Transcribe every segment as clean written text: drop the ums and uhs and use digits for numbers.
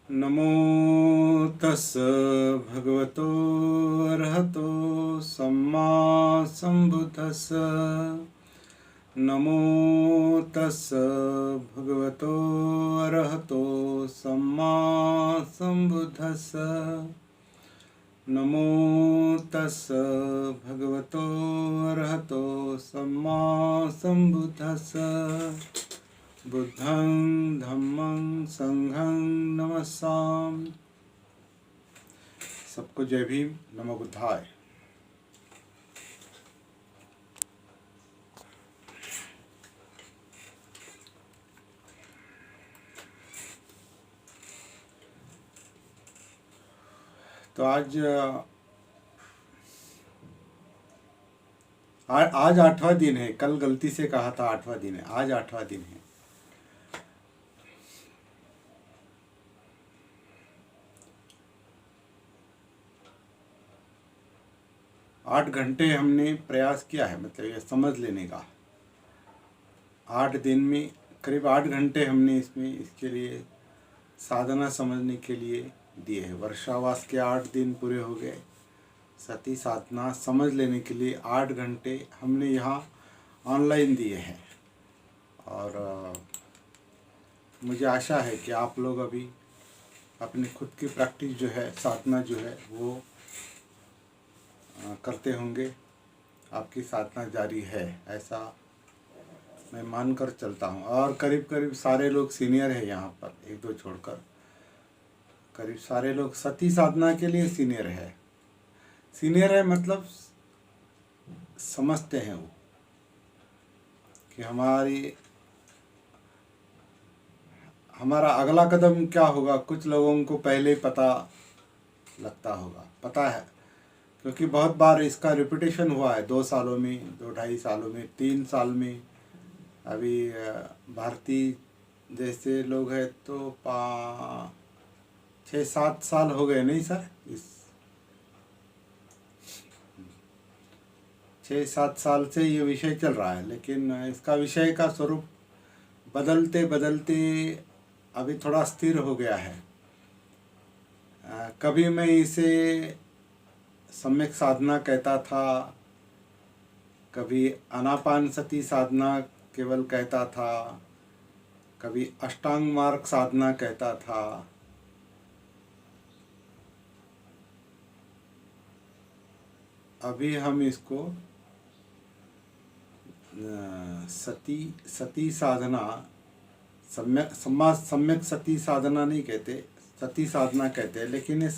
नमो तस् भगवतो अरहतो सम्मा सम्बुद्धस्स। नमो तस् भगवतो अरहतो सम्मा सम्बुद्धस्स। नमो तस् भगवतो अरहतो सम्मा सम्बुद्धस्स। बुद्धं धम्मं संघं नमस्सामि। सबको जय भीम, नमो बुद्धाय। तो आज 8वां दिन है। कल गलती से कहा था 8वां दिन है, आज 8वां दिन है। आठ घंटे हमने प्रयास किया है, मतलब ये समझ लेने का। 8 दिन में करीब 8 घंटे हमने इसके लिए साधना समझने के लिए दिए हैं। वर्षावास के 8 दिन पूरे हो गए। सती साधना समझ लेने के लिए 8 घंटे हमने यहाँ ऑनलाइन दिए हैं। और मुझे आशा है कि आप लोग अभी अपनी खुद की प्रैक्टिस जो है, साधना जो है वो करते होंगे। आपकी साधना जारी है, ऐसा मैं मानकर चलता हूँ। और करीब करीब सारे लोग सीनियर है यहाँ पर, 1-2 छोड़कर करीब सारे लोग सती साधना के लिए सीनियर है। सीनियर है मतलब समझते हैं वो कि हमारा अगला कदम क्या होगा। कुछ लोगों को पहले ही पता लगता होगा, पता है, क्योंकि बहुत बार इसका रिपीटेशन हुआ है 2 सालों में, 2-2.5 सालों में, 3 साल में। अभी भारतीय जैसे लोग हैं तो 6-7 साल हो गए, नहीं सर? इस 6-7 साल से ये विषय चल रहा है, लेकिन इसका विषय का स्वरूप बदलते बदलते अभी थोड़ा स्थिर हो गया है। कभी मैं इसे सम्यक साधना कहता था, कभी आनापान सती साधना केवल कहता था, कभी अष्टांग मार्ग साधना कहता था। अभी हम इसको सती साधना, सम्यक सती साधना नहीं कहते, सती साधना कहते हैं। लेकिन ये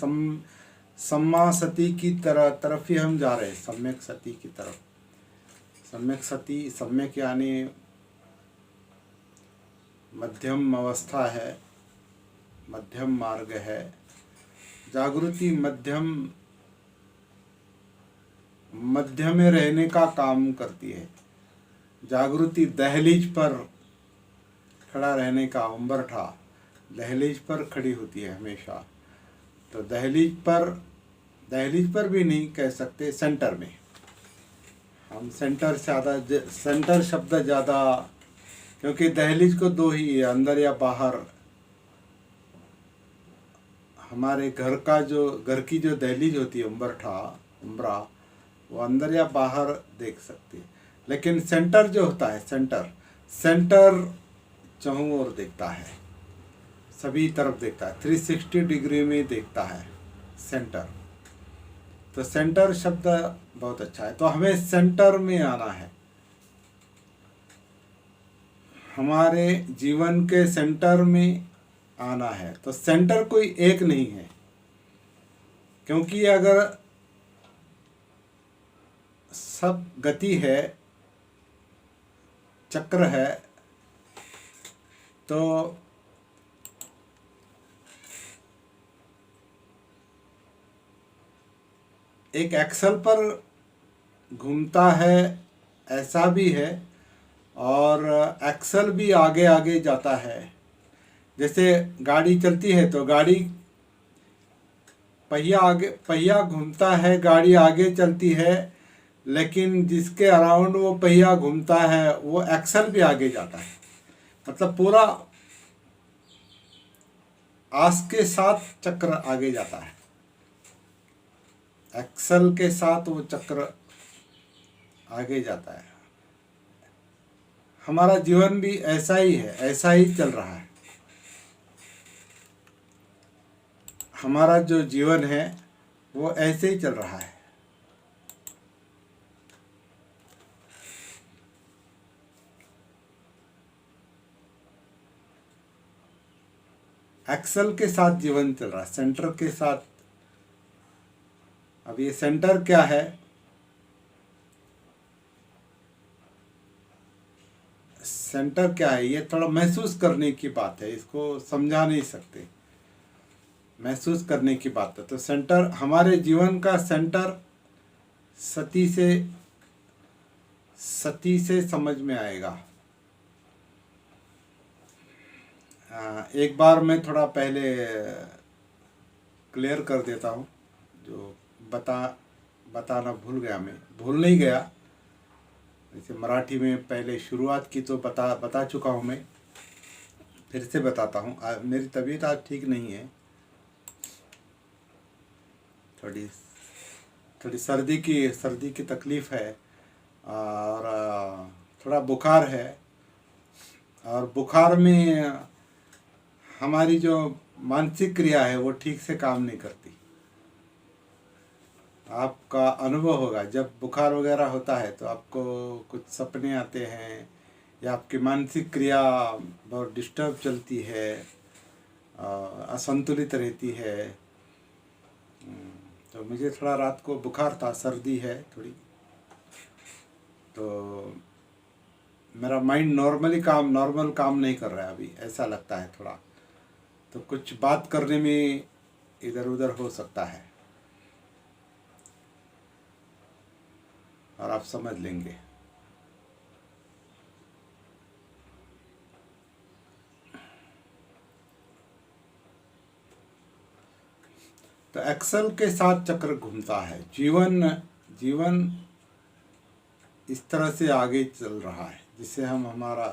सम्मा सती की तरफ ही हम जा रहे हैं, सम्यक सती की तरफ। सम्यक सती, सम्यक यानी मध्यम अवस्था है, मध्यम मार्ग है। जागृति मध्य में रहने का काम करती है। जागृति दहलीज पर खड़ा रहने का, उम्बरठा दहलीज पर खड़ी होती है हमेशा। तो दहलीज पर भी नहीं कह सकते, सेंटर में। हम सेंटर शब्द ज़्यादा, क्योंकि दहलीज को 2 ही है, अंदर या बाहर। हमारे घर की जो दहलीज होती है, उम्बरा, वो अंदर या बाहर देख सकती है। लेकिन सेंटर जो होता है, सेंटर चहुं ओर देखता है, सभी तरफ देखता है, 360 डिग्री में देखता है सेंटर। तो सेंटर शब्द बहुत अच्छा है। तो हमें सेंटर में आना है, हमारे जीवन के सेंटर में आना है। तो सेंटर कोई एक नहीं है, क्योंकि अगर सब गति है, चक्र है, तो एक एक्सल पर घूमता है, ऐसा भी है, और एक्सल भी आगे आगे जाता है। जैसे गाड़ी चलती है तो गाड़ी पहिया घूमता है, गाड़ी आगे चलती है, लेकिन जिसके अराउंड वो पहिया घूमता है वो एक्सल भी आगे जाता है, मतलब पूरा आस के साथ चक्र आगे जाता है, एक्सल के साथ वो चक्र आगे जाता है। हमारा जीवन भी ऐसा ही है, ऐसा ही चल रहा है। हमारा जो जीवन है वो ऐसे ही चल रहा है। एक्सल के साथ जीवन चल रहा है, सेंटर के साथ। अब ये सेंटर क्या है, सेंटर क्या है, ये थोड़ा महसूस करने की बात है, इसको समझा नहीं सकते, महसूस करने की बात है। तो सेंटर, हमारे जीवन का सेंटर सती से समझ में आएगा। एक बार मैं थोड़ा पहले क्लियर कर देता हूँ, जो बताना भूल गया, मैं भूल नहीं गया, जैसे मराठी में पहले शुरुआत की तो बता चुका हूँ, मैं फिर से बताता हूँ। मेरी तबीयत आज ठीक नहीं है, थोड़ी सर्दी की तकलीफ़ है, और थोड़ा बुखार है, और बुखार में हमारी जो मानसिक क्रिया है वो ठीक से काम नहीं करती। आपका अनुभव होगा, जब बुखार वगैरह होता है तो आपको कुछ सपने आते हैं, या आपकी मानसिक क्रिया बहुत डिस्टर्ब चलती है, असंतुलित रहती है। तो मुझे थोड़ा रात को बुखार था, सर्दी है थोड़ी, तो मेरा माइंड नॉर्मल काम नहीं कर रहा है अभी, ऐसा लगता है थोड़ा, तो कुछ बात करने में इधर उधर हो सकता है, और आप समझ लेंगे। तो एक्सल के साथ चक्र घूमता है, जीवन इस तरह से आगे चल रहा है, जिससे हम हमारा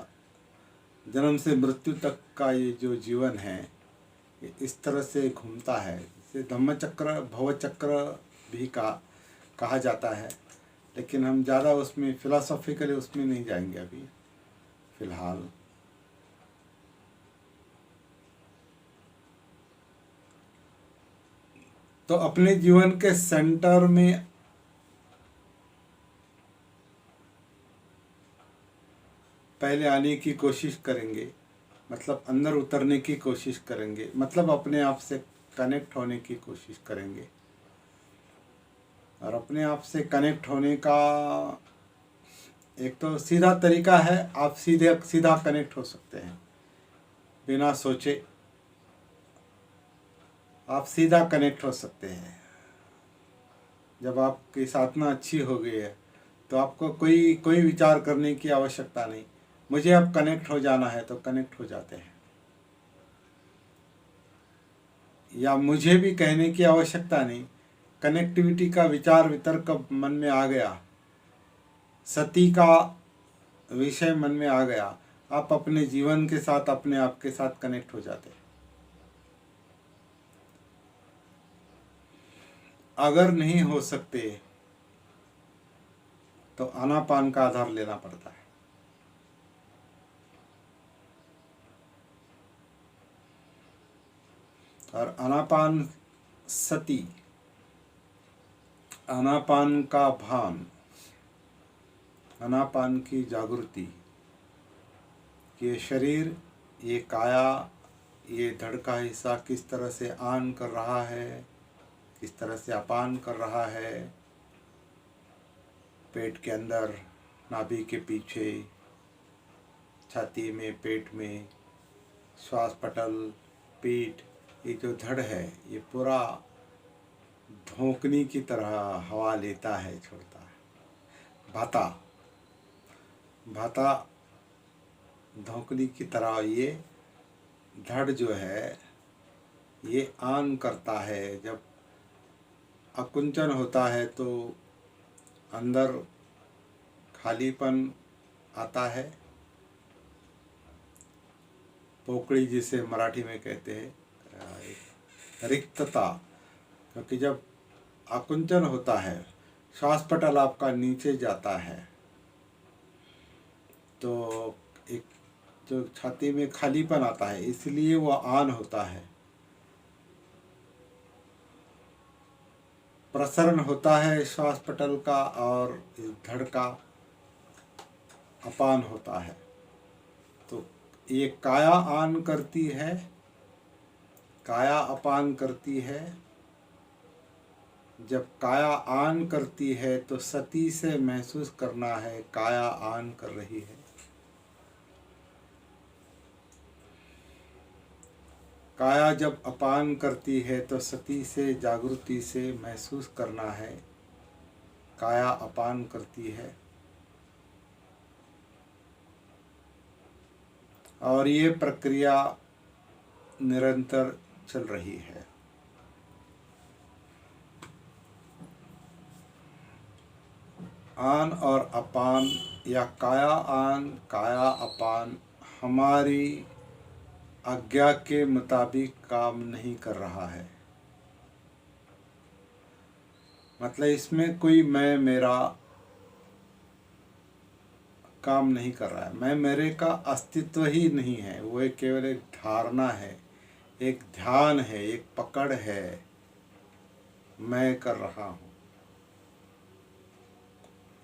जन्म से मृत्यु तक का ये जो जीवन है ये इस तरह से घूमता है। इसे धम्म चक्र, भव चक्र भी कहा जाता है, लेकिन हम ज़्यादा उसमें फिलोसॉफिकली उसमें नहीं जाएंगे अभी फ़िलहाल। तो अपने जीवन के सेंटर में पहले आने की कोशिश करेंगे, मतलब अंदर उतरने की कोशिश करेंगे, मतलब अपने आप से कनेक्ट होने की कोशिश करेंगे। और अपने आप से कनेक्ट होने का एक तो सीधा तरीका है, आप सीधा कनेक्ट हो सकते हैं बिना सोचे, आप सीधा कनेक्ट हो सकते हैं। जब आपकी साधना अच्छी हो गई है तो आपको कोई विचार करने की आवश्यकता नहीं, मुझे अब कनेक्ट हो जाना है तो कनेक्ट हो जाते हैं, या मुझे भी कहने की आवश्यकता नहीं। कनेक्टिविटी का विचार वितर्क मन में आ गया, सती का विषय मन में आ गया, आप अपने जीवन के साथ, अपने आप के साथ कनेक्ट हो जाते हैं। अगर नहीं हो सकते तो आनापान का आधार लेना पड़ता है। और आनापान सती, आनापान का भान, आनापान की जागृति, ये शरीर, ये काया, ये धड़ का हिस्सा किस तरह से आन कर रहा है, किस तरह से अपान कर रहा है, पेट के अंदर, नाभि के पीछे, छाती में, पेट में, श्वास पटल, पीठ, ये जो धड़ है ये पूरा धोंकनी की तरह हवा लेता है, छोड़ता है। भाता धोंकनी की तरह ये धड़ जो है ये आन करता है। जब अकुंचन होता है तो अंदर खालीपन आता है, पोकड़ी जिसे मराठी में कहते हैं, एक रिक्तता। क्योंकि जब आकुंचन होता है, श्वास पटल आपका नीचे जाता है, तो एक जो छाती में खालीपन आता है, इसलिए वो आन होता है। प्रसरण होता है श्वास पटल का और धड़ का अपान होता है। तो ये काया आन करती है, काया अपान करती है। जब काया आन करती है तो सती से महसूस करना है काया आन कर रही है। काया जब अपान करती है तो सती से जागृति से महसूस करना है काया अपान करती है। और ये प्रक्रिया निरंतर चल रही है। आन और अपान या काया आन काया अपान हमारी आज्ञा के मुताबिक काम नहीं कर रहा है। मतलब इसमें कोई मैं मेरा काम नहीं कर रहा है। मैं मेरे का अस्तित्व ही नहीं है, वो एक केवल एक धारणा है, एक ध्यान है, एक पकड़ है। मैं कर रहा हूँ।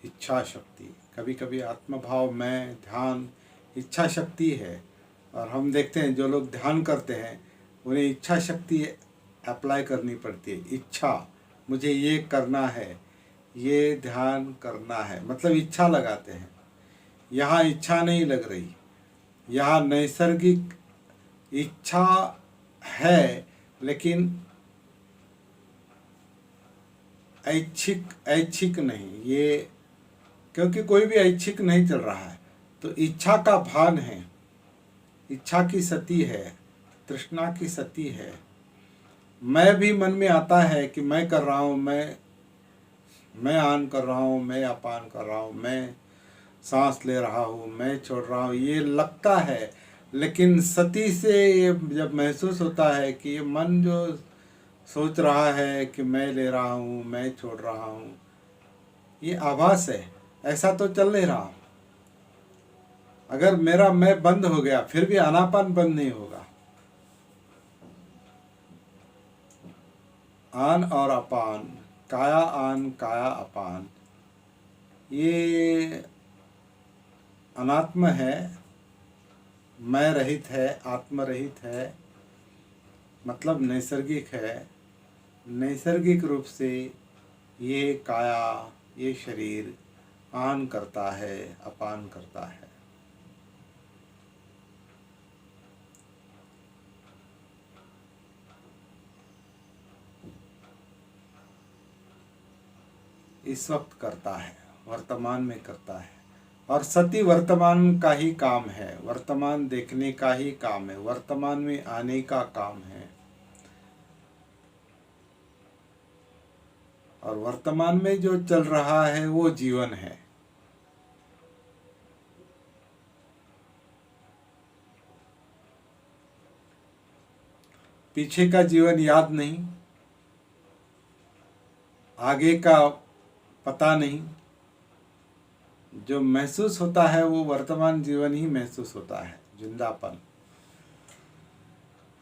इच्छा शक्ति, कभी कभी आत्मभाव, मैं, ध्यान, इच्छा शक्ति है। और हम देखते हैं जो लोग ध्यान करते हैं उन्हें इच्छा शक्ति अप्लाई करनी पड़ती है। इच्छा, मुझे ये करना है, ये ध्यान करना है, मतलब इच्छा लगाते हैं। यहाँ इच्छा नहीं लग रही, यहाँ नैसर्गिक इच्छा है, लेकिन ऐच्छिक नहीं। ये क्योंकि कोई भी ऐच्छिक नहीं चल रहा है, तो इच्छा का भान है, इच्छा की सती है, तृष्णा की सती है। मैं भी मन में आता है कि मैं कर रहा हूँ, मैं आन कर रहा हूँ, मैं अपान कर रहा हूँ, मैं सांस ले रहा हूँ, मैं छोड़ रहा हूँ, ये लगता है। लेकिन सती से ये जब महसूस होता है कि ये मन जो सोच रहा है कि मैं ले रहा हूँ, मैं छोड़ रहा हूँ, ये आभास है, ऐसा तो चल नहीं रहा। अगर मेरा मैं बंद हो गया फिर भी आनापान बंद नहीं होगा। आन और अपान, काया आन काया अपान, ये अनात्म है, मैं रहित है, आत्म रहित है, मतलब नैसर्गिक है। नैसर्गिक रूप से ये काया, ये शरीर आन करता है, अपान करता है। इस वक्त करता है, वर्तमान में करता है। और सती वर्तमान का ही काम है, वर्तमान देखने का ही काम है, वर्तमान में आने का काम है। और वर्तमान में जो चल रहा है वो जीवन है। पीछे का जीवन याद नहीं, आगे का पता नहीं। जो महसूस होता है वो वर्तमान जीवन ही महसूस होता है, जिंदापन।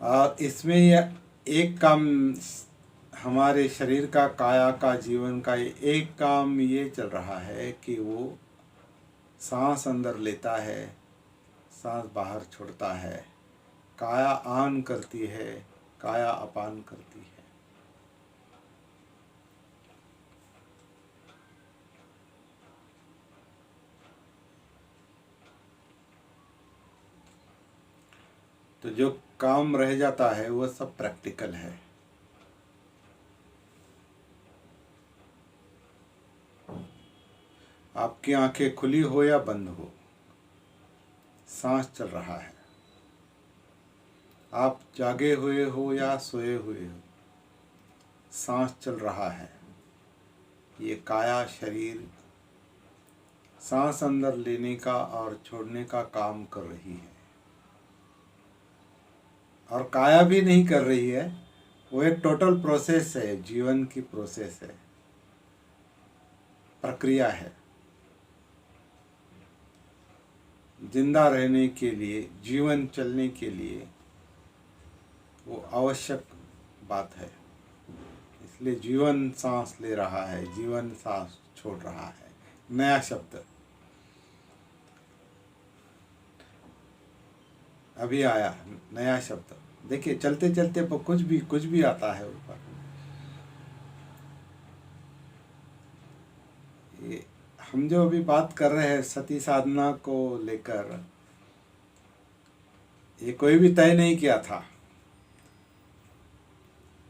और इसमें यह एक काम हमारे शरीर का, काया का, जीवन का एक काम ये चल रहा है कि वो सांस अंदर लेता है, सांस बाहर छोड़ता है। काया आन करती है, काया अपान करती है। तो जो काम रह जाता है वो सब प्रैक्टिकल है। आपकी आंखें खुली हो या बंद हो, सांस चल रहा है। आप जागे हुए हो या सोए हुए हो, सांस चल रहा है। ये काया शरीर सांस अंदर लेने का और छोड़ने का काम कर रही है, और काया भी नहीं कर रही है, वो एक टोटल प्रोसेस है, जीवन की प्रोसेस है, प्रक्रिया है। जिंदा रहने के लिए, जीवन चलने के लिए वो आवश्यक बात है। इसलिए जीवन सांस ले रहा है, जीवन सांस छोड़ रहा है। नया शब्द अभी आया, नया शब्द। देखिए चलते चलते कुछ भी आता है ऊपर। ये हम जो अभी बात कर रहे हैं सती साधना को लेकर, ये कोई भी तय नहीं किया था।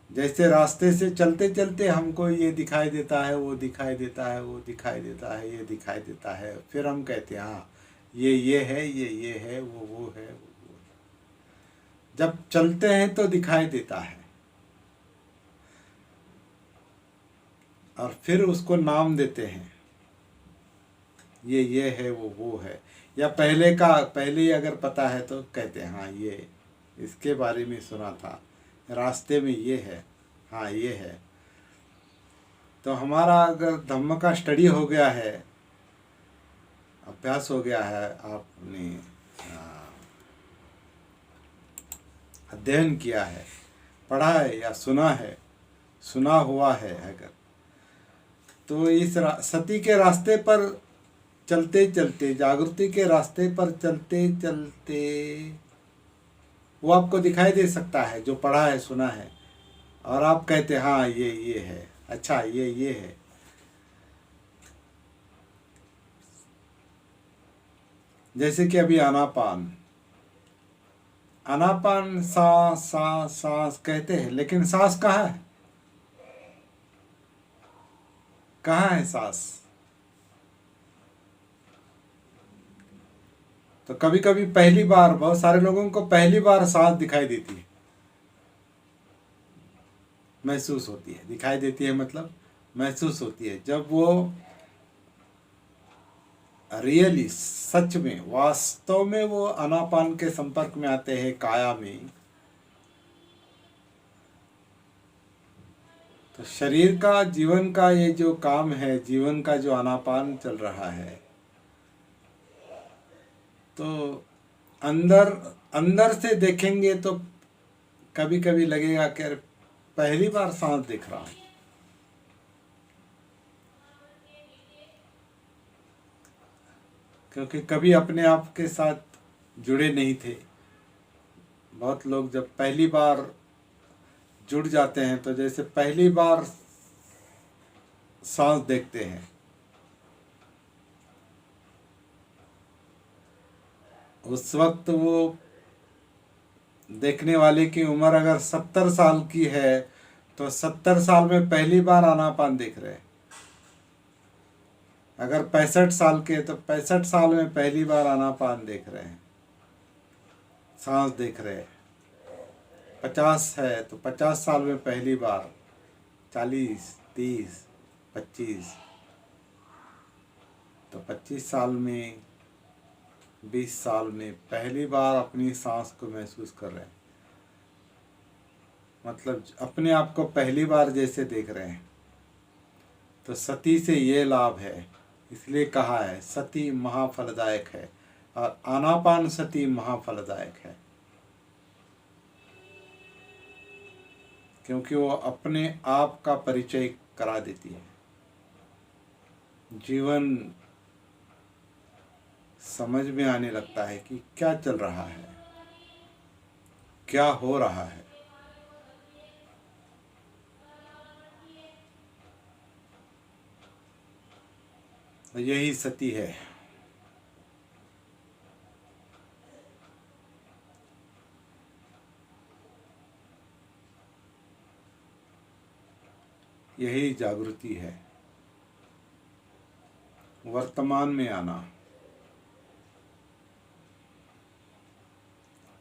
जैसे रास्ते से चलते चलते हमको ये दिखाई देता है, वो दिखाई देता है, वो दिखाई देता है, ये दिखाई देता है, फिर हम कहते हैं हाँ ये है, ये है, वो है, वो है। जब चलते हैं तो दिखाई देता है, और फिर उसको नाम देते हैं, ये है, वो है। या पहले ही अगर पता है तो कहते हैं हाँ ये इसके बारे में सुना था, रास्ते में ये है, हाँ ये है। तो हमारा अगर धम्म का स्टडी हो गया है, अभ्यास हो गया है, आपने अध्ययन किया है, पढ़ा है या सुना हुआ है अगर, तो इस सती के रास्ते पर चलते चलते, जागृति के रास्ते पर चलते चलते वो आपको दिखाई दे सकता है जो पढ़ा है, सुना है, और आप कहते हाँ ये है, अच्छा ये है। जैसे कि अभी आनापान सांस कहते हैं, लेकिन सांस कहाँ है? कहाँ है सांस? तो कभी कभी पहली बार, बहुत सारे लोगों को पहली बार सांस दिखाई देती है, महसूस होती है। दिखाई देती है मतलब महसूस होती है, जब वो रियली, सच में, वास्तव में वो आनापान के संपर्क में आते हैं, काया में। तो शरीर का, जीवन का ये जो काम है, जीवन का जो आनापान चल रहा है, तो अंदर से देखेंगे तो कभी कभी लगेगा कि पहली बार सांस देख रहा हूं। क्योंकि कभी अपने आप के साथ जुड़े नहीं थे। बहुत लोग जब पहली बार जुड़ जाते हैं तो जैसे पहली बार सांस देखते हैं, उस वक्त वो देखने वाले की उम्र अगर 70 साल की है तो 70 साल में पहली बार आनापान देख रहे हैं। अगर 65 साल के तो 65 साल में पहली बार आनापान देख रहे हैं, सांस देख रहे हैं। 50 है तो 50 साल में पहली बार, 40, 30, 25, तो 25 साल में, 20 साल में पहली बार अपनी सांस को महसूस कर रहे हैं। मतलब अपने आप को पहली बार जैसे देख रहे हैं। तो सती से ये लाभ है, इसलिए कहा है सती महाफलदायक है, और आनापान सती महाफलदायक है, क्योंकि वो अपने आप का परिचय करा देती है। जीवन समझ में आने लगता है कि क्या चल रहा है, क्या हो रहा है। तो यही सती है। यही जागृति है, वर्तमान में आना।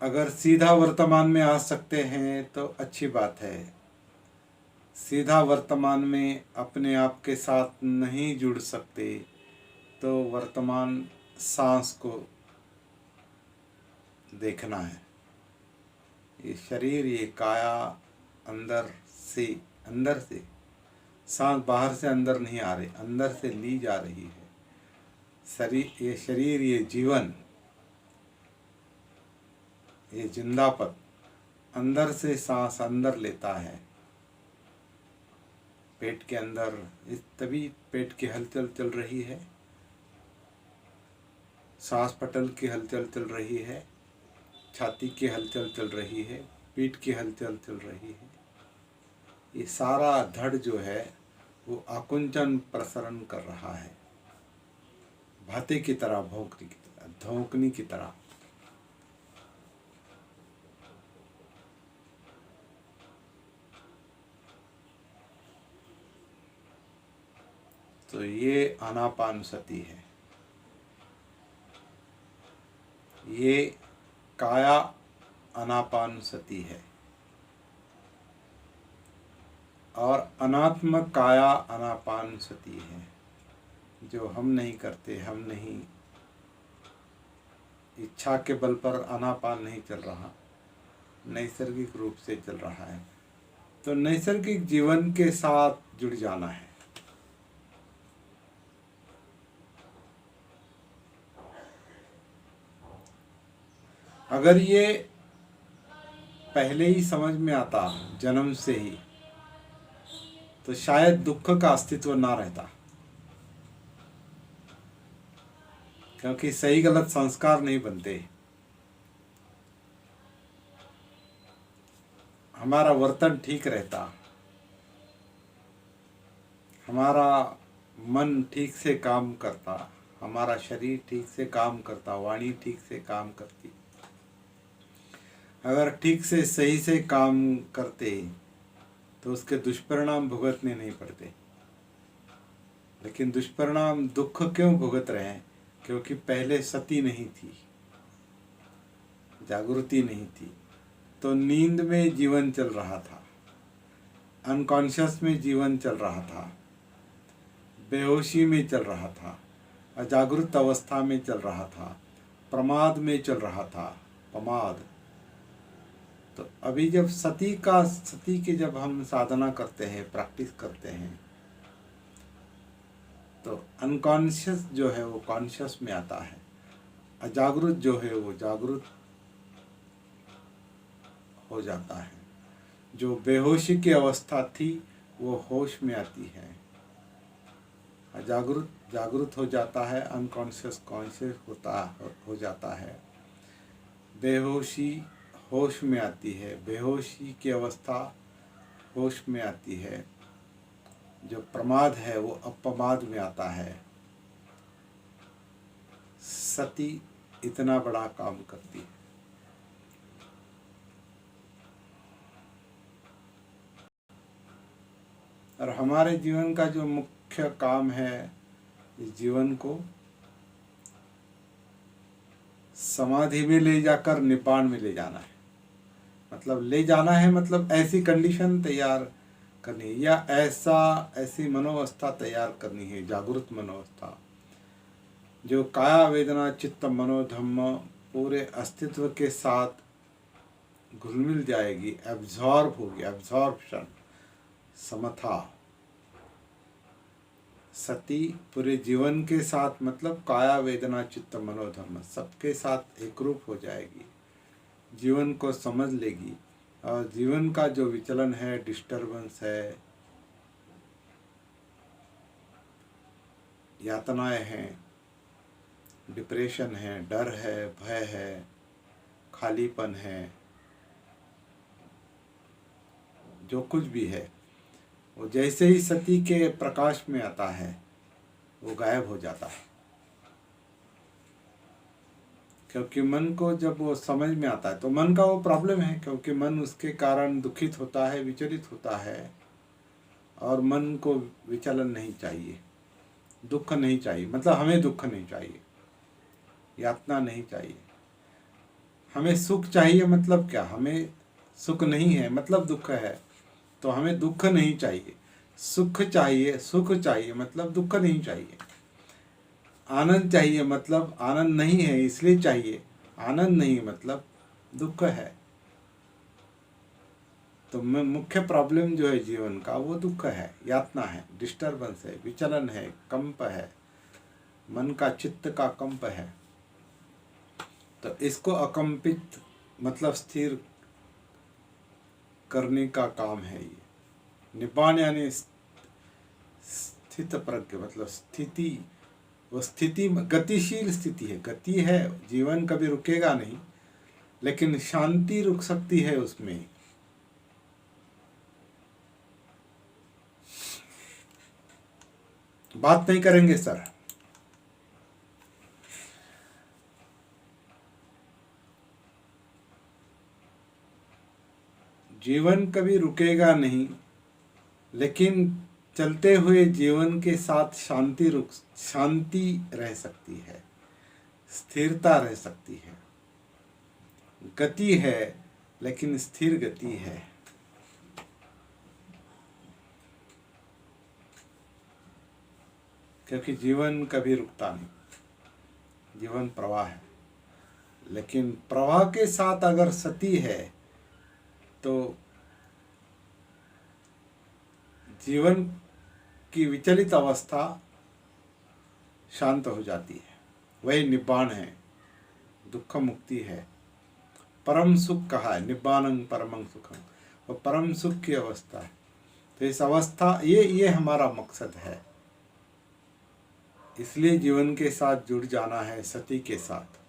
अगर सीधा वर्तमान में आ सकते हैं तो अच्छी बात है, सीधा वर्तमान में अपने आप के साथ नहीं जुड़ सकते तो वर्तमान सांस को देखना है। ये शरीर, ये काया अंदर से सांस बाहर से अंदर नहीं आ रही, अंदर से ली जा रही है। ये शरीर, ये जीवन, ये जिंदापन अंदर से सांस अंदर लेता है, पेट के अंदर। तभी पेट की हलचल चल रही है, सांस पटल की हलचल चल रही है, छाती की हलचल चल रही है, पीठ की हलचल चल रही है। ये सारा धड़ जो है वो आकुंचन प्रसरण कर रहा है, भाते की तरह, भौंकनी की तरह, धौंकनी की तरह। तो ये आनापानसति है, ये काया आनापानसति है, और अनात्म काया आनापानसति है, जो हम नहीं करते। हम नहीं, इच्छा के बल पर आनापान नहीं चल रहा, नैसर्गिक रूप से चल रहा है। तो नैसर्गिक जीवन के साथ जुड़ जाना है। अगर ये पहले ही समझ में आता जन्म से ही, तो शायद दुख का अस्तित्व ना रहता, क्योंकि सही गलत संस्कार नहीं बनते। हमारा वर्तन ठीक रहता, हमारा मन ठीक से काम करता, हमारा शरीर ठीक से काम करता, वाणी ठीक से काम करती। अगर ठीक से सही से काम करते तो उसके दुष्परिणाम भुगतने नहीं पड़ते। लेकिन दुष्परिणाम, दुख क्यों भुगत रहे हैं? क्योंकि पहले सती नहीं थी, जागृति नहीं थी। तो नींद में जीवन चल रहा था, अनकॉन्शियस में जीवन चल रहा था, बेहोशी में चल रहा था, अजागृत अवस्था में चल रहा था, प्रमाद में चल रहा था, प्रमाद। तो अभी जब सती की जब हम साधना करते हैं, प्रैक्टिस करते हैं, तो अनकॉन्शियस जो है वो कॉन्शियस में आता है, अजागृत जो है वो जागृत हो जाता है, जो बेहोशी की अवस्था थी वो होश में आती है, अजागृत जागृत हो जाता है, अनकॉन्शियस कॉन्शियस हो जाता है, बेहोशी होश में आती है, बेहोशी की अवस्था होश में आती है, जो प्रमाद है वो अपमाद में आता है। सती इतना बड़ा काम करती है। और हमारे जीवन का जो मुख्य काम है, इस जीवन को समाधि में ले जाकर निपान में ले जाना है। मतलब ले जाना है, मतलब ऐसी कंडीशन तैयार करनी है, या ऐसी मनोवस्था तैयार करनी है, जागृत मनोवस्था, जो काया वेदना चित्त मनोधम्म पूरे अस्तित्व के साथ घुल मिल जाएगी, एब्जॉर्ब होगी, एब्जॉर्प्शन, समता। सती पूरे जीवन के साथ, मतलब काया वेदना चित्त मनोधर्म सबके साथ एकरूप हो जाएगी, जीवन को समझ लेगी। और जीवन का जो विचलन है, डिस्टर्बेंस है, यातनाएं हैं, डिप्रेशन है, डर है, भय है, खालीपन है, जो कुछ भी है, वो जैसे ही सती के प्रकाश में आता है वो गायब हो जाता है। क्योंकि मन को जब वो समझ में आता है, तो मन का वो प्रॉब्लम है, क्योंकि मन उसके कारण दुखित होता है, विचलित होता है। और मन को विचलन नहीं चाहिए, दुख नहीं चाहिए, मतलब हमें दुख नहीं चाहिए, यातना नहीं चाहिए। हमें सुख चाहिए, मतलब क्या? हमें सुख नहीं है मतलब दुख है। तो हमें दुख नहीं चाहिए, सुख चाहिए। सुख चाहिए मतलब दुख नहीं चाहिए। आनंद चाहिए मतलब आनंद नहीं है इसलिए चाहिए, आनंद नहीं मतलब दुख है। तो मुख्य प्रॉब्लम जो है जीवन का वो दुख है, यातना है, डिस्टर्बेंस है, विचलन है, कंप है, मन का चित्त का कंप है। तो इसको अकंपित मतलब स्थिर करने का काम है ये। निब्बाण यानी स्थित प्रज्ञ मतलब स्थिति, वो स्थिति गतिशील स्थिति है, गति है, जीवन कभी रुकेगा नहीं, लेकिन शांति रुक सकती है उसमें। बात नहीं करेंगे सर। जीवन कभी रुकेगा नहीं, लेकिन चलते हुए जीवन के साथ शांति रह सकती है, स्थिरता रह सकती है। गति है लेकिन स्थिर गति है। क्योंकि जीवन कभी रुकता नहीं, जीवन प्रवाह है। लेकिन प्रवाह के साथ अगर सती है तो जीवन की विचलित अवस्था शांत हो जाती है। वही निब्बाण है, दुख मुक्ति है, परम सुख कहा है, निब्बाणं परमं सुखम, वो परम सुख की अवस्था है। तो इस अवस्था ये हमारा मकसद है। इसलिए जीवन के साथ जुड़ जाना है, सती के साथ।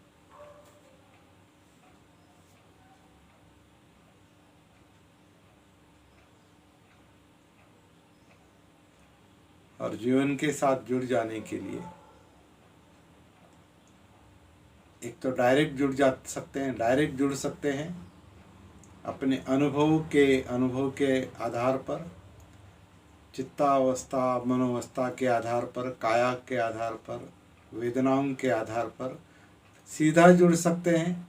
और जीवन के साथ जुड़ जाने के लिए एक तो डायरेक्ट जुड़ जा सकते हैं, डायरेक्ट जुड़ सकते हैं अपने अनुभव के आधार पर, चित्तावस्था मनोवस्था के आधार पर, काया के आधार पर, वेदनाओं के आधार पर सीधा जुड़ सकते हैं।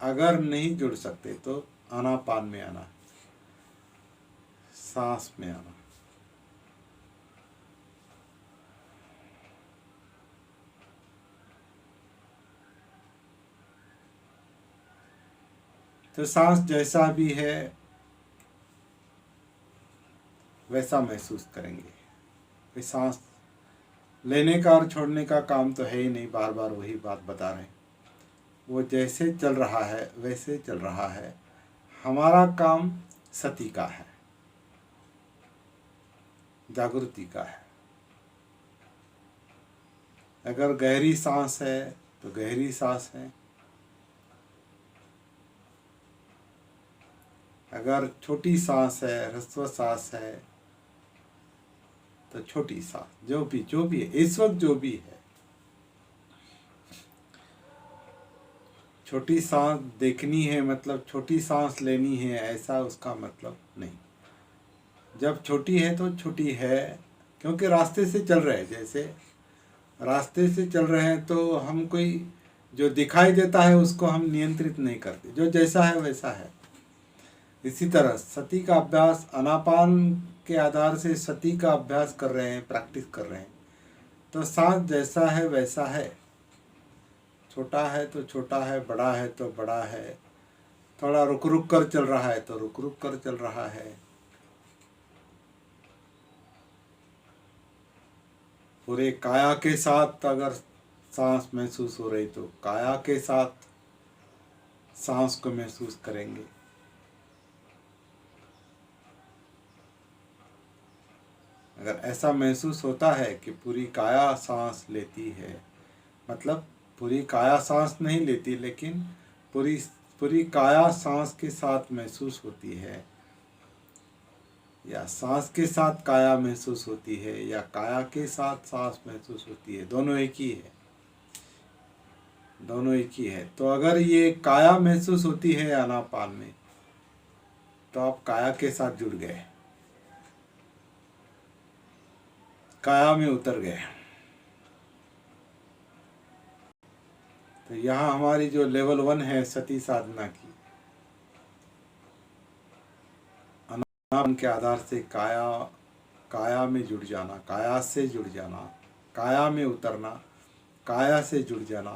अगर नहीं जुड़ सकते तो आनापान में आना, सांस में आना। तो सांस जैसा भी है वैसा महसूस करेंगे। सांस लेने का और छोड़ने का काम तो है ही नहीं, बार बार वही बात बता रहे हैं। वो जैसे चल रहा है वैसे चल रहा है। हमारा काम सती का है, जागृति का है। अगर गहरी सांस है तो गहरी सांस है, अगर छोटी सांस है, ह्रस्व सांस है तो छोटी सांस, जो भी है इस वक्त, जो भी है। छोटी सांस देखनी है मतलब छोटी सांस लेनी है, ऐसा उसका मतलब नहीं। जब छोटी है तो छोटी है, क्योंकि रास्ते से चल रहे हैं। जैसे रास्ते से चल रहे हैं तो हम कोई जो दिखाई देता है उसको हम नियंत्रित नहीं करते, जो जैसा है वैसा है। इसी तरह सती का अभ्यास, आनापान के आधार से सती का अभ्यास कर रहे हैं, प्रैक्टिस कर रहे हैं, तो सांस जैसा है वैसा है। छोटा है तो छोटा है, बड़ा है तो बड़ा है, थोड़ा रुक रुक कर चल रहा है तो रुक रुक कर चल रहा है। पूरे काया के साथ अगर सांस महसूस हो रही तो काया के साथ सांस को महसूस करेंगे। अगर ऐसा महसूस होता है कि पूरी काया सांस लेती है, मतलब पूरी काया सांस नहीं लेती, लेकिन पूरी काया सांस के साथ महसूस होती है, या सांस के साथ काया महसूस होती है, या काया के साथ सांस महसूस होती है, दोनों एक ही है, दोनों एक ही है। तो अगर ये काया महसूस होती है आनापान में तो आप काया के साथ जुड़ गए, काया में उतर गए। तो यहाँ हमारी जो लेवल 1 है सती साधना की, नाम के आधार से काया काया में जुड़ जाना, काया से जुड़ जाना, काया में उतरना, काया से जुड़ जाना,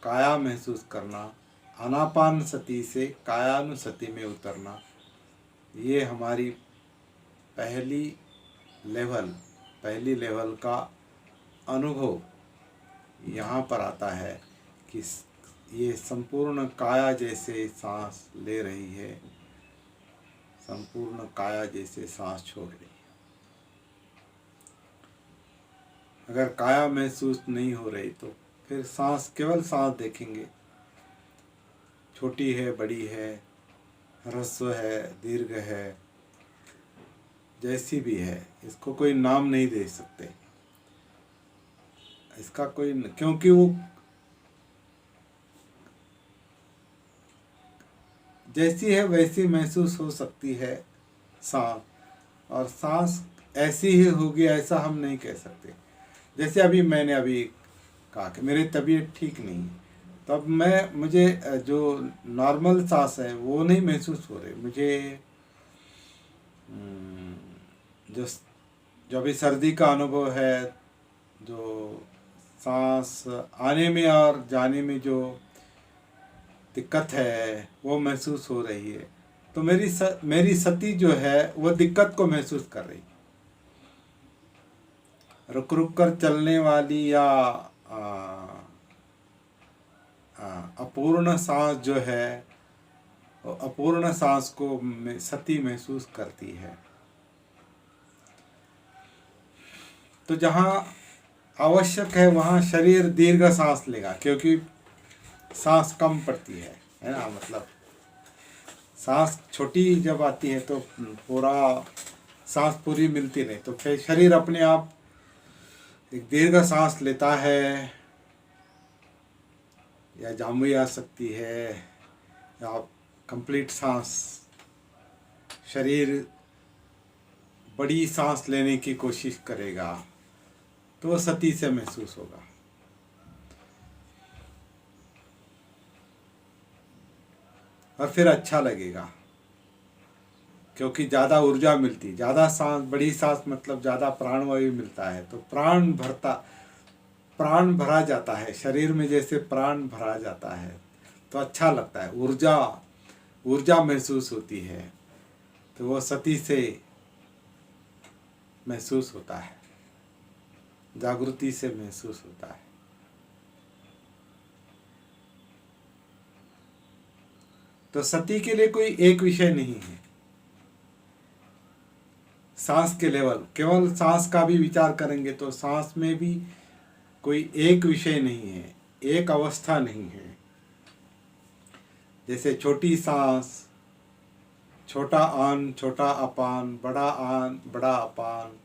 काया महसूस करना, आनापान सती से कायानुसति में उतरना, ये हमारी पहली लेवल का अनुभव यहाँ पर आता है कि ये संपूर्ण काया जैसे सांस ले रही है, संपूर्ण काया जैसे सांस छोड़ रही है। अगर काया महसूस नहीं हो रही तो फिर सांस, केवल सांस देखेंगे, छोटी है, बड़ी है, ह्रस्व है, दीर्घ है, जैसी भी है, इसको कोई नाम नहीं दे सकते, इसका कोई, क्योंकि वो जैसी है वैसी महसूस हो सकती है सांस, और सांस ऐसी ही होगी ऐसा हम नहीं कह सकते। जैसे अभी मैंने अभी कहा कि मेरी तबीयत ठीक नहीं है, तब मुझे जो नॉर्मल सांस है वो नहीं महसूस हो रही, मुझे जो अभी सर्दी का अनुभव है, जो सांस आने में और जाने में जो दिक्कत है वो महसूस हो रही है, तो मेरी सती जो है वो दिक्कत को महसूस कर रही है। रुक रुक कर चलने वाली या अपूर्ण सांस जो है, अपूर्ण सांस को सती महसूस करती है। तो जहाँ आवश्यक है वहाँ शरीर दीर्घ सांस लेगा, क्योंकि सांस कम पड़ती है ना, मतलब सांस छोटी जब आती है तो पूरा सांस पूरी मिलती नहीं, तो फिर शरीर अपने आप एक दीर्घ सांस लेता है, या जामुई आ सकती है, या कंप्लीट सांस, शरीर बड़ी सांस लेने की कोशिश करेगा तो सती से महसूस होगा। और फिर अच्छा लगेगा, क्योंकि ज़्यादा ऊर्जा मिलती, ज़्यादा सांस, बड़ी सांस मतलब ज़्यादा प्राणवायु मिलता है, तो प्राण भरा जाता है शरीर में, जैसे प्राण भरा जाता है तो अच्छा लगता है, ऊर्जा महसूस होती है, तो वो सती से महसूस होता है, जागृति से महसूस होता है। तो सती के लिए कोई एक विषय नहीं है, सांस के लेवल, केवल सांस का भी विचार करेंगे तो सांस में भी कोई एक विषय नहीं है, एक अवस्था नहीं है। जैसे छोटी सांस, छोटा आन, छोटा अपान, बड़ा आन, बड़ा अपान,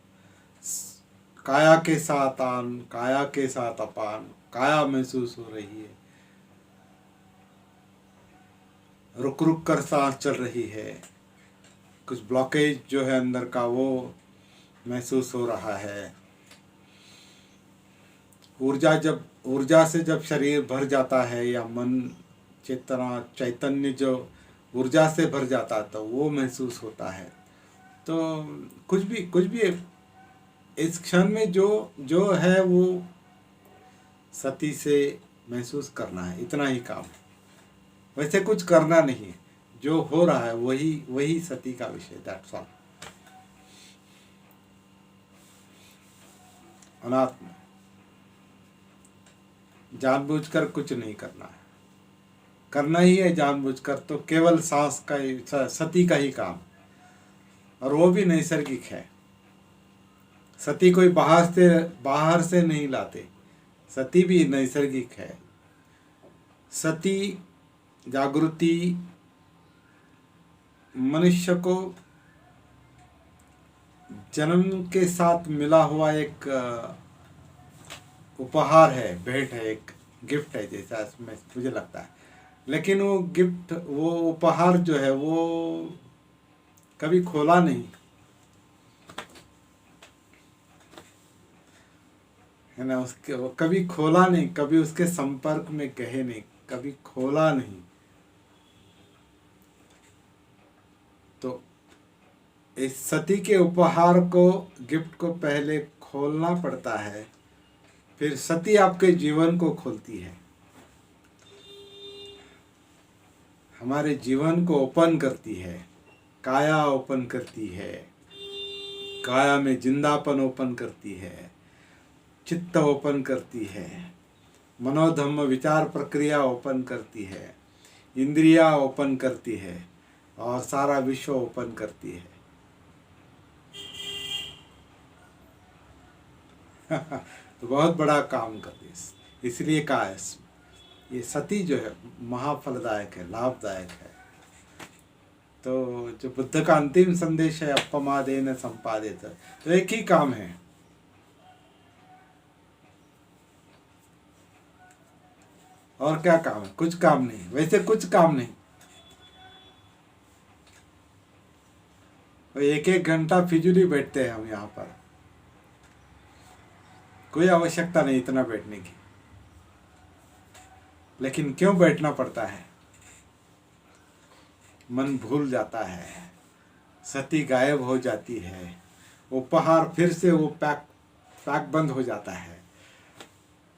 काया के साथ आन, काया के साथ अपान, काया महसूस हो रही है, रुक रुक कर सांस चल रही है, कुछ ब्लॉकेज जो है अंदर का वो महसूस हो रहा है। ऊर्जा से जब शरीर भर जाता है, या मन चैतन्य जो ऊर्जा से भर जाता है तो वो महसूस होता है। तो कुछ भी इस क्षण में जो है वो सती से महसूस करना है, इतना ही काम है, वैसे कुछ करना नहीं है, जो हो रहा है वही सती का विषय, दैट्स ऑल। अनात्म, जानबूझकर कुछ नहीं करना है, करना ही है जानबूझकर तो केवल सांस का ही, सती का ही काम, और वो भी नैसर्गिक है। सती कोई बाहर से नहीं लाते, सती भी नैसर्गिक है। सती जागृति मनुष्य को जन्म के साथ मिला हुआ एक उपहार है, भेंट है, एक गिफ्ट है जैसा मुझे लगता है। लेकिन वो गिफ्ट, वो उपहार जो है वो कभी खोला नहीं है ना, उसके वो कभी खोला नहीं, कभी उसके संपर्क में गए नहीं, कभी खोला नहीं। तो इस सती के उपहार को, गिफ्ट को पहले खोलना पड़ता है, फिर सती आपके जीवन को खोलती है, हमारे जीवन को ओपन करती है, काया ओपन करती है, काया में जिंदापन ओपन करती है, चित्त ओपन करती है, मनोधम्म विचार प्रक्रिया ओपन करती है, इंद्रिया ओपन करती है और सारा विश्व ओपन करती है। तो बहुत बड़ा काम करती है। इसलिए कहा है ये सती जो है महाफलदायक है, लाभदायक है। तो जो बुद्ध का अंतिम संदेश है अपमादेन संपादित, तो एक ही काम है, और क्या काम है? कुछ काम नहीं, वैसे कुछ काम नहीं। तो एक एक घंटा फिजूली बैठते हैं हम यहाँ पर, कोई आवश्यकता नहीं इतना बैठने की, लेकिन क्यों बैठना पड़ता है? मन भूल जाता है, सती गायब हो जाती है, उपहार फिर से वो पैक बंद हो जाता है,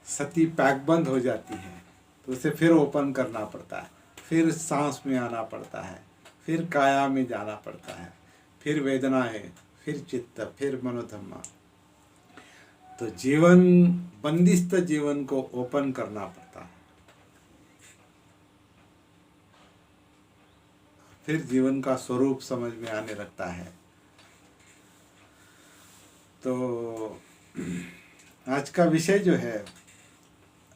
सती पैक बंद हो जाती है, तो उसे फिर ओपन करना पड़ता है, फिर सांस में आना पड़ता है, फिर काया में जाना पड़ता है, फिर वेदना है, फिर चित्त, फिर मनोधम्मा। तो जीवन, बंदिस्त जीवन को ओपन करना पड़ता है, फिर जीवन का स्वरूप समझ में आने लगता है। तो आज का विषय जो है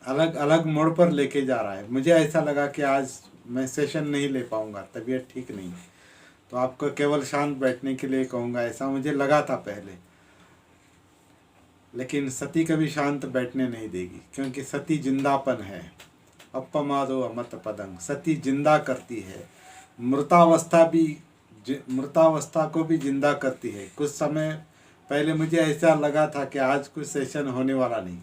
अलग अलग मोड़ पर लेके जा रहा है। मुझे ऐसा लगा कि आज मैं सेशन नहीं ले पाऊंगा, तबीयत ठीक नहीं, तो आपको केवल शांत बैठने के लिए कहूँगा, ऐसा मुझे लगा था पहले। लेकिन सती कभी शांत बैठने नहीं देगी, क्योंकि सती जिंदापन है। अपमादो अमत पदंग, सती जिंदा करती है, मृतावस्था को भी जिंदा करती है। कुछ समय पहले मुझे ऐसा लगा था कि आज कुछ सेशन होने वाला नहीं,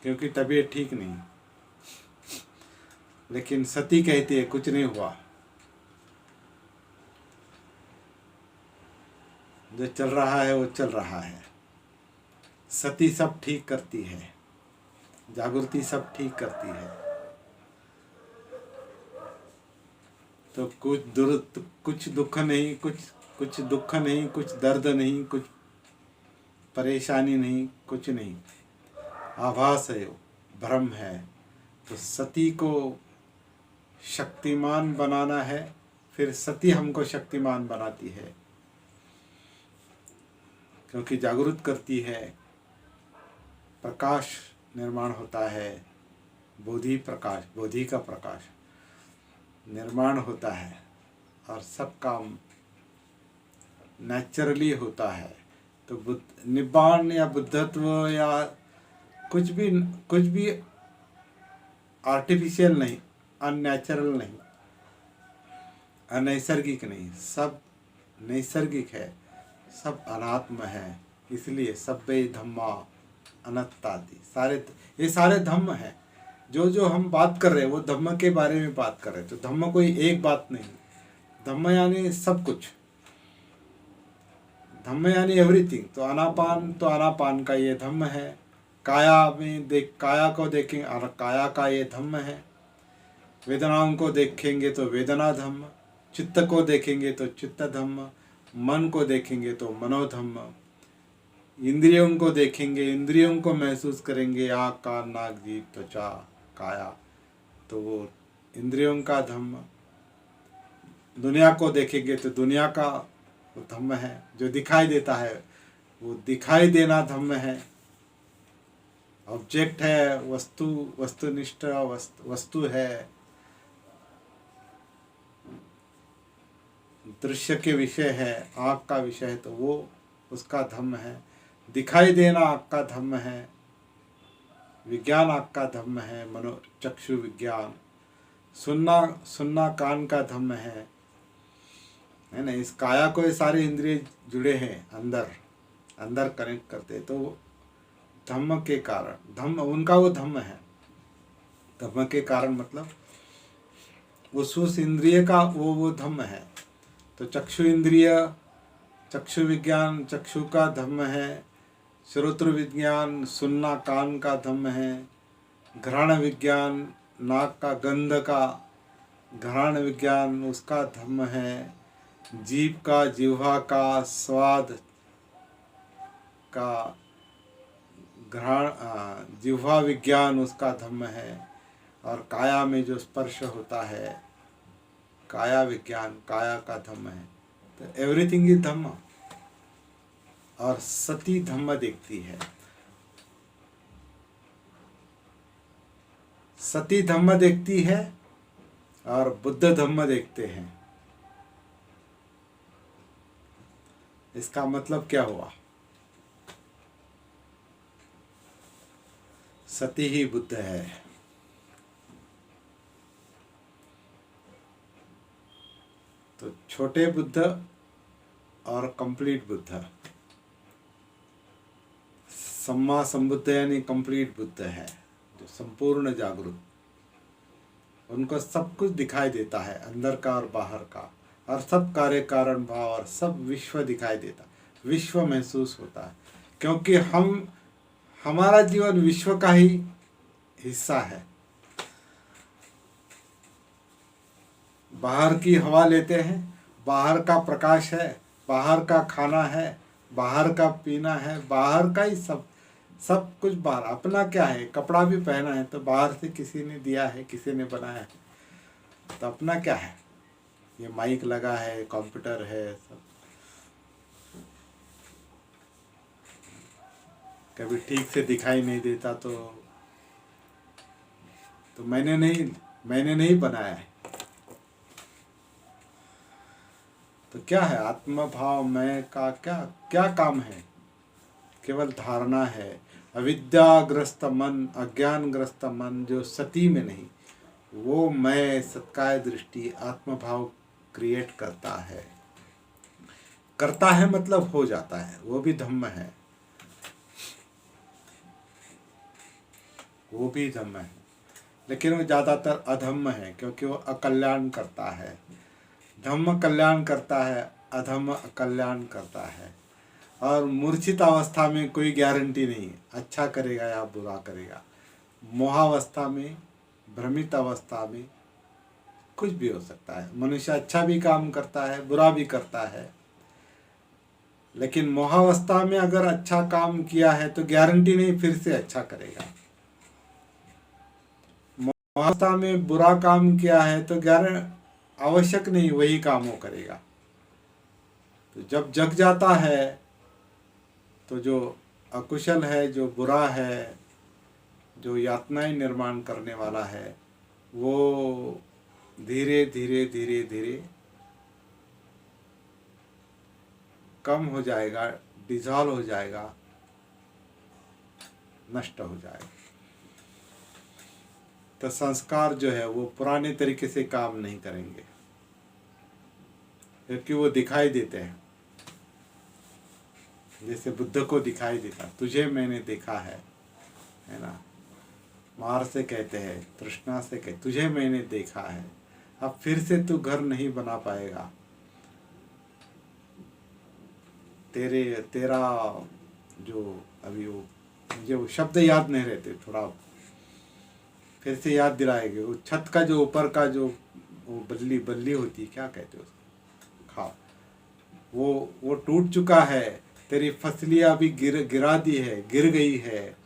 क्योंकि तबीयत ठीक नहीं, लेकिन सती कहती है कुछ नहीं हुआ, जो चल रहा है वो चल रहा है। सती सब ठीक करती है, जागृति सब ठीक करती है। तो कुछ दुख नहीं, कुछ दुख नहीं, कुछ दर्द नहीं, कुछ परेशानी नहीं, कुछ नहीं, आभास है, भ्रम है। तो सती को शक्तिमान बनाना है, फिर सती हमको शक्तिमान बनाती है, क्योंकि जागृत करती है, प्रकाश निर्माण होता है, बोधि प्रकाश, बोधि का प्रकाश निर्माण होता है, और सब काम नेचुरली होता है। तो निब्बाण या बुद्धत्व या कुछ भी आर्टिफिशियल नहीं, अननेचुरल नहीं, अनैसर्गिक नहीं, सब नैसर्गिक है, सब अनात्म है। इसलिए सब्बे धम्मा अनत्तादि, ये सारे धम्म हैं। जो हम बात कर रहे हैं वो धम्म के बारे में बात कर रहे हैं। तो धम्म कोई एक बात नहीं, धम्म यानी सब कुछ, धम्म यानी एवरीथिंग। तो आनापान का ये धम्म है। काया को देखेंगे, काया का ये धम्म है। वेदनाओं को देखेंगे तो वेदना धम्म, चित्त को देखेंगे तो चित्त धम्म, मन को देखेंगे तो मनोधम्म, इंद्रियों को देखेंगे, इंद्रियों को महसूस करेंगे, आँख कान नाक जीभ त्वचा काया, तो वो इंद्रियों का धम्म। दुनिया को देखेंगे तो दुनिया का वो धम्म है। जो दिखाई देता है वो दिखाई देना धम्म है। ऑब्जेक्ट है, वस्तुनिष्ठ वस्तु है, दृश्य के विषय है, आँख का विषय है, तो वो उसका धम्म है। दिखाई देना आँख का धम्म है, विज्ञान आँख का धम्म है, चक्षु विज्ञान। सुनना कान का धम्म है ना। इस काया को ये सारे इंद्रिय जुड़े हैं, अंदर कनेक्ट करते, तो धम्म के कारण, धम्म उनका वो धम्म है। धम्म के कारण मतलब उस इंद्रिय का वो धम्म है। तो चक्षु इंद्रिय, चक्षु विज्ञान चक्षु का धम्म है, श्रोत्र विज्ञान सुनना कान का धम्म है, घ्राण विज्ञान नाक का गंध का घ्राण विज्ञान उसका धम्म है, जीभ का जिह्वा का स्वाद का घ्राण जिह्वा विज्ञान उसका धम्म है, और काया में जो स्पर्श होता है काया विज्ञान काया का धम्म है। तो एवरीथिंग इज धम्म। और सती धम्म देखती है, सती धम्म देखती है और बुद्ध धम्म देखते हैं। इसका मतलब क्या हुआ? सती ही बुद्ध है। तो छोटे बुद्ध और कंप्लीट बुद्ध, सम्मा संबुद्ध यानी कंप्लीट बुद्ध है, जो संपूर्ण जागरूक, उनको सब कुछ दिखाई देता है, अंदर का और बाहर का, और सब कार्य कारण भाव और सब विश्व दिखाई देता, विश्व महसूस होता है, क्योंकि हमारा जीवन विश्व का ही हिस्सा है। बाहर की हवा लेते हैं, बाहर का प्रकाश है, बाहर का खाना है, बाहर का पीना है, बाहर का ही सब कुछ बाहर। अपना क्या है? कपड़ा भी पहना है तो बाहर से किसी ने दिया है, किसी ने बनाया है। तो अपना क्या है? ये माइक लगा है, कंप्यूटर है, सब कभी ठीक से दिखाई नहीं देता तो मैंने नहीं बनाया है। तो क्या है? आत्म भाव मैं का क्या काम है? केवल धारणा है। अविद्याग्रस्त मन, अज्ञानग्रस्त मन जो सती में नहीं, वो मैं सत्काय दृष्टि आत्मभाव क्रिएट करता है मतलब हो जाता है, वो भी धम्म है, वो भी धम्म है। लेकिन वो ज़्यादातर अधम्म है, क्योंकि वो अकल्याण करता है। धम्म कल्याण करता है, अधम्म अकल्याण करता है। और मूर्छित अवस्था में कोई गारंटी नहीं, अच्छा करेगा या बुरा करेगा। मोहावस्था में, भ्रमित अवस्था में कुछ भी हो सकता है। मनुष्य अच्छा भी काम करता है, बुरा भी करता है। लेकिन मोहावस्था में अगर अच्छा काम किया है तो गारंटी नहीं फिर से अच्छा करेगा। मोहावस्था में बुरा काम किया है तो आवश्यक नहीं वही काम वो करेगा। तो जब जग जाता है तो जो अकुशल है, जो बुरा है, जो यातनाएं निर्माण करने वाला है, वो धीरे धीरे धीरे धीरे कम हो जाएगा, डिसॉल्व हो जाएगा, नष्ट हो जाएगा। तो संस्कार जो है वो पुराने तरीके से काम नहीं करेंगे, क्योंकि वो दिखाई देते हैं। जैसे बुद्ध को दिखाई देता, तुझे मैंने देखा है ना। मार से कहते हैं, तृष्णा से कहते, तुझे मैंने देखा है, अब फिर से तू घर नहीं बना पाएगा। तेरा जो अभी वो मुझे वो शब्द याद नहीं रहते, थोड़ा फिर से याद दिलाएंगे। वो छत का जो ऊपर का जो वो बल्ली होती है, क्या कहते हो उसको, खाओ, वो टूट चुका है। तेरी फसलियाँ अभी गिरा दी है, गिर गई है,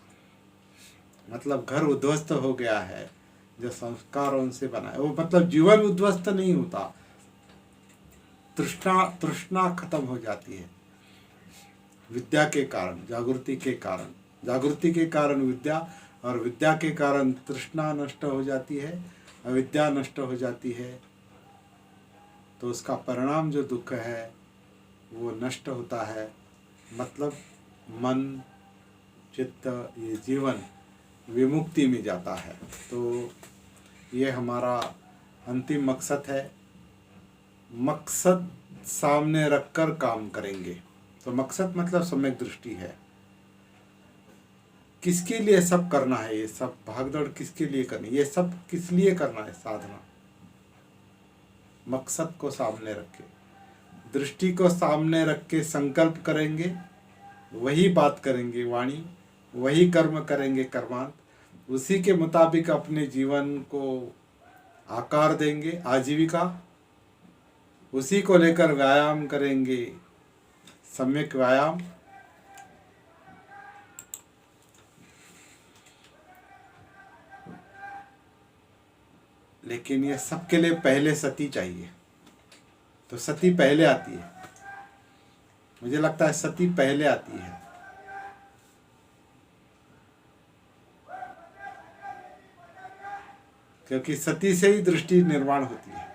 मतलब घर उद्ध्वस्त हो गया है। जो संस्कार उनसे बना है वो मतलब जीवन उद्ध्वस्त नहीं होता, तृष्णा खत्म हो जाती है विद्या के कारण, जागृति के कारण विद्या, और विद्या के कारण तृष्णा नष्ट हो जाती है, अविद्या नष्ट हो जाती है। तो उसका परिणाम जो दुख है वो नष्ट होता है। मतलब मन, चित्त, ये जीवन विमुक्ति में जाता है। तो ये हमारा अंतिम मकसद है। मकसद सामने रखकर काम करेंगे। तो मकसद मतलब सम्यक दृष्टि है। किसके लिए सब करना है? ये सब भागदौड़ किसके लिए करनी? ये सब किस लिए करना है? साधना। मकसद को सामने रखे, दृष्टि को सामने रख के संकल्प करेंगे, वही बात करेंगे वाणी, वही कर्म करेंगे कर्मांत, उसी के मुताबिक अपने जीवन को आकार देंगे, आजीविका उसी को लेकर व्यायाम करेंगे, सम्यक व्यायाम। लेकिन ये सबके लिए पहले सती चाहिए, तो सती पहले आती है, मुझे लगता है सती पहले आती है। क्योंकि सती से ही दृष्टि निर्माण होती है।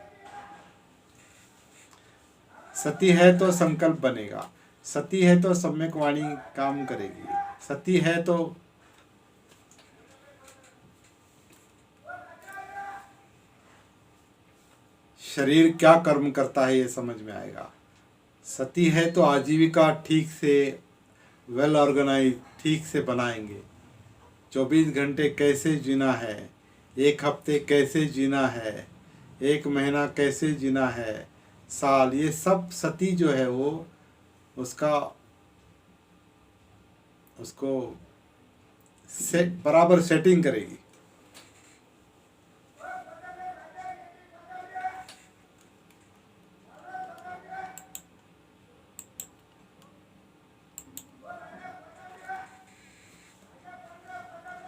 सती है तो संकल्प बनेगा, सती है तो सम्यक वाणी काम करेगी, सती है तो शरीर क्या कर्म करता है ये समझ में आएगा, सती है तो आजीविका ठीक से वेल ऑर्गेनाइज ठीक से बनाएंगे। 24 घंटे कैसे जीना है, एक हफ्ते कैसे जीना है, एक महीना कैसे जीना है, साल, ये सब सती जो है वो उसको बराबर सेटिंग करेगी।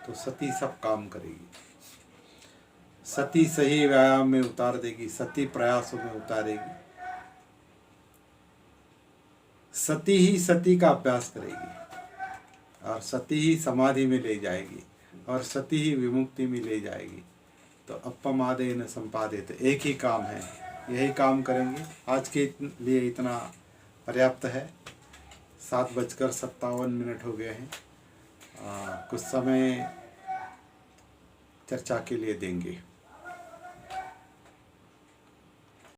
तो सती सब काम करेगी, सती सही व्यायाम में उतार देगी, सती प्रयासों में उतारेगी, सती ही सती का अभ्यास करेगी और सती ही समाधि में ले जाएगी और सती ही विमुक्ति में ले जाएगी। तो अपमादे न संपादे, तो एक ही काम है, यही काम करेंगे। आज के लिए इतना पर्याप्त है। 7:57 हो गए हैं। कुछ समय चर्चा के लिए देंगे।